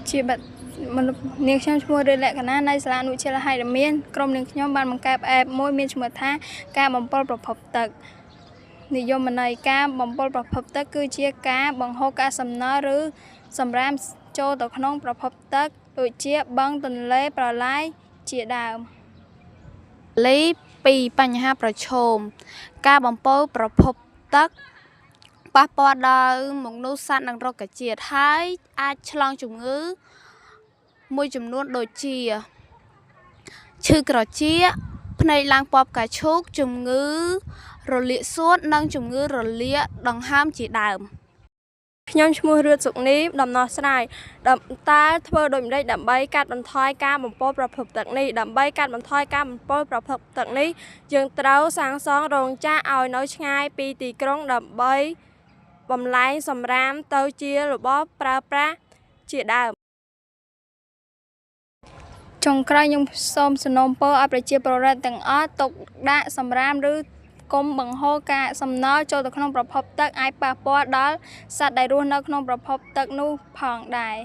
ជាបាត់នាងខ្ញុំឈ្មោះរឿនលក្ខណៈនៃសាលាអនុវិទ្យាល័យហៃរមៀនក្រុមនាងខ្ញុំបានបង្កើតអេបមួយមានឈ្មោះថាការបំពុលប្រភពទឹកនិយមន័យការបំពុលប្រភពទឹកគឺជាការបង្ហូរកាកសំណល់ឬសម្រាមចូលទៅក្នុងប្រភពទឹកដូចជាបឹងទន្លេប្រឡាយជាដើមលេខ2បញ្ហាប្រឈមការបំពុលប្រភពទឹកប៉ះពាល់ដល់មនុស្សសត្វនិងរុក្ខជាតិហើយអាចឆ្លងជំងឺមួយចំនួនដូចជាឈឺត្រចៀកភ្នែកឡើងពណ៌ផ្កាឈូកជំងឺរលាកសួតនិងជំងឺរលាកដង្ហើមជាដើមខ្ញុំឈ្មោះរឿនសុកនីដំណោះស្រាយតើធ្វើដូចម្តេចដើម្បីកាត់បន្ថយការបំពុលប្រភពទឹកនេះដើម្បីកាត់បន្ថយការបំពុលប្រភពទឹកនេះយើងត្រូវសាងសង់រោងចក្រឲ្យនៅឆ្ងាយពីទីក្រុងដើម្បីបំលែងសំរាមទៅជារបស់ប្រើប្រាស់ជាដើមចុងក្រោយខ្ញុំសូមសំណូមពរឲ្យប្រជាពលរដ្ឋទាំងអស់ទុកដាក់សំរាមឬកុំបង្ហូរកាកសំណល់ចូលទៅក្នុងប្រភពទឹកអាចប៉ះពាល់ដល់សត្វដែលរស់នៅក្នុងប្រភពទឹកនោះផងដែរ